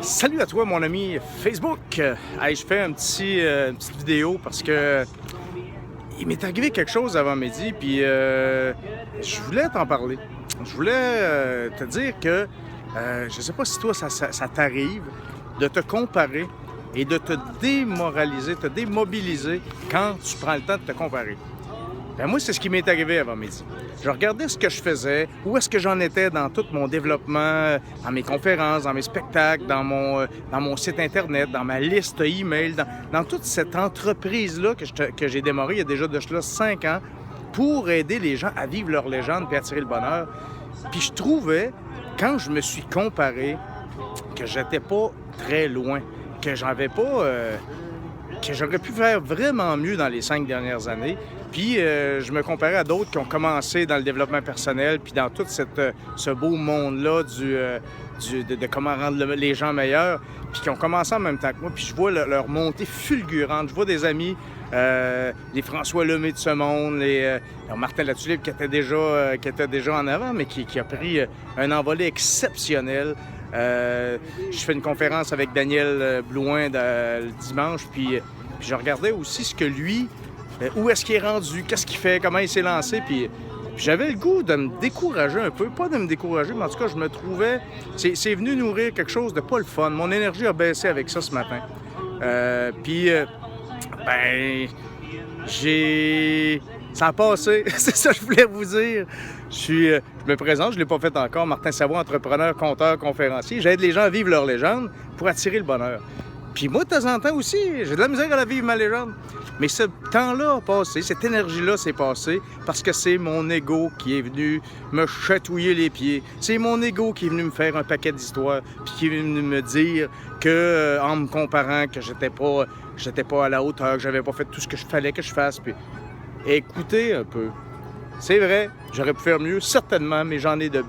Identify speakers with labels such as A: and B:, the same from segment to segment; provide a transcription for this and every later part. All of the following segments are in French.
A: Salut à toi, mon ami Facebook. Hey, je fais une petite vidéo parce que il m'est arrivé quelque chose avant midi, puis je voulais t'en parler. Je voulais te dire que je sais pas si toi ça t'arrive de te comparer et de te démoraliser, te démobiliser quand tu prends le temps de te comparer. Ben moi, c'est ce qui m'est arrivé avant midi. Je regardais ce que je faisais, où est-ce que j'en étais dans tout mon développement, dans mes conférences, dans mes spectacles, dans mon site Internet, dans ma liste email, dans toute cette entreprise-là que j'ai démarrée il y a déjà de cela 5 ans pour aider les gens à vivre leur légende et attirer le bonheur. Puis je trouvais, quand je me suis comparé, que j'étais pas très loin, que j'avais pas... que j'aurais pu faire vraiment mieux dans les 5 dernières années. Puis je me comparais à d'autres qui ont commencé dans le développement personnel, puis dans tout ce beau monde-là de comment rendre les gens meilleurs, puis qui ont commencé en même temps que moi. Puis je vois leur montée fulgurante. Je vois des amis, les François Lemay de ce monde, les Martin Latulippe qui était déjà en avant, mais qui a pris un envolé exceptionnel. Je fais une conférence avec Daniel Blouin le dimanche, puis je regardais aussi ce que lui, où est-ce qu'il est rendu, qu'est-ce qu'il fait, comment il s'est lancé, puis j'avais le goût de me décourager un peu, pas de me décourager, mais en tout cas, je me trouvais, c'est venu nourrir quelque chose de pas le fun. Mon énergie a baissé avec ça ce matin. Ça a passé, c'est ça que je voulais vous dire. Je me présente, je ne l'ai pas fait encore, Martin Savoie, entrepreneur, conteur, conférencier. J'aide les gens à vivre leur légende pour attirer le bonheur. Puis moi, de temps en temps aussi, j'ai de la misère à la vivre ma légende. Mais ce temps-là a passé, cette énergie-là s'est passée parce que c'est mon ego qui est venu me chatouiller les pieds. C'est mon ego qui est venu me faire un paquet d'histoires, puis qui est venu me dire que, en me comparant, que j'étais pas à la hauteur, que j'avais pas fait tout ce que je fallait que je fasse. Puis écoutez un peu. C'est vrai, j'aurais pu faire mieux, certainement, mais j'en ai de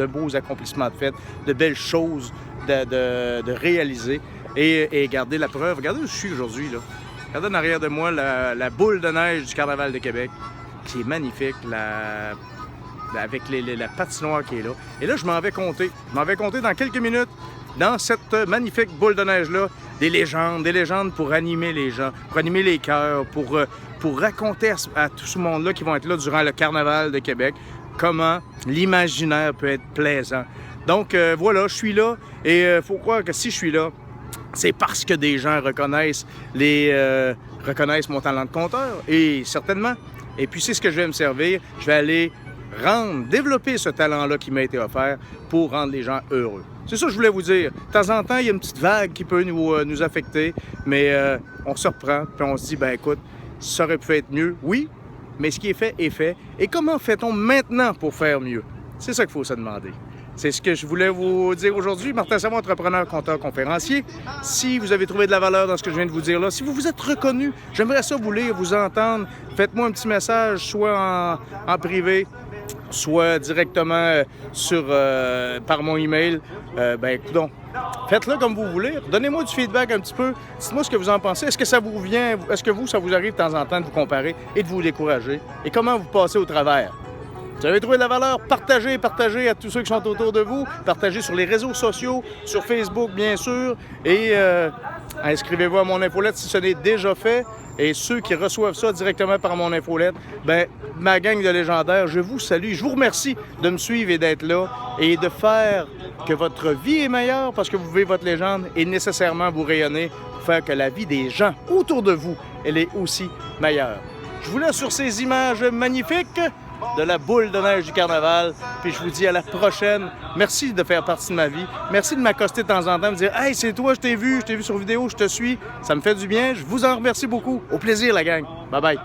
A: beaux accomplissements de fait, de belles choses de réaliser. Et regardez la preuve, regardez où je suis aujourd'hui, là. Regardez en arrière de moi la boule de neige du Carnaval de Québec, qui est magnifique, avec la patinoire qui est là. Et là, je m'en vais compter. Je m'en vais compter dans quelques minutes, dans cette magnifique boule de neige-là, des légendes pour animer les gens, pour animer les cœurs, pour raconter à tout ce monde-là qui vont être là durant le Carnaval de Québec, comment l'imaginaire peut être plaisant. Donc voilà, je suis là, et il faut croire que si je suis là, c'est parce que des gens reconnaissent mon talent de conteur, et certainement. Et puis c'est ce que je vais me servir. Je vais aller développer ce talent-là qui m'a été offert pour rendre les gens heureux. C'est ça que je voulais vous dire. De temps en temps, il y a une petite vague qui peut nous affecter, mais on se reprend, puis on se dit, ben écoute, ça aurait pu être mieux, oui, mais ce qui est fait est fait. Et comment fait-on maintenant pour faire mieux? C'est ça qu'il faut se demander. C'est ce que je voulais vous dire aujourd'hui. Martin Savoie, entrepreneur, conteur, conférencier. Si vous avez trouvé de la valeur dans ce que je viens de vous dire là, si vous vous êtes reconnu, j'aimerais ça vous lire, vous entendre. Faites-moi un petit message, soit en privé, soit directement par mon email. Écoutons, faites-le comme vous voulez. Donnez-moi du feedback un petit peu. Dites-moi ce que vous en pensez. Est-ce que ça vous vient, ça vous arrive de temps en temps de vous comparer et de vous décourager? Et comment vous passez au travers? Vous avez trouvé de la valeur? Partagez à tous ceux qui sont autour de vous. Partagez sur les réseaux sociaux, sur Facebook, bien sûr. Et inscrivez-vous à mon infolette si ce n'est déjà fait. Et ceux qui reçoivent ça directement par mon infolette, ma gang de légendaires, je vous salue. Je vous remercie de me suivre et d'être là et de faire que votre vie est meilleure parce que vous vivez votre légende et nécessairement vous rayonnez pour faire que la vie des gens autour de vous, elle est aussi meilleure. Je vous laisse sur ces images magnifiques de la boule de neige du Carnaval. Puis je vous dis à la prochaine. Merci de faire partie de ma vie. Merci de m'accoster de temps en temps, de me dire « Hey, c'est toi, je t'ai vu sur vidéo, je te suis. » Ça me fait du bien. Je vous en remercie beaucoup. Au plaisir, la gang. Bye bye.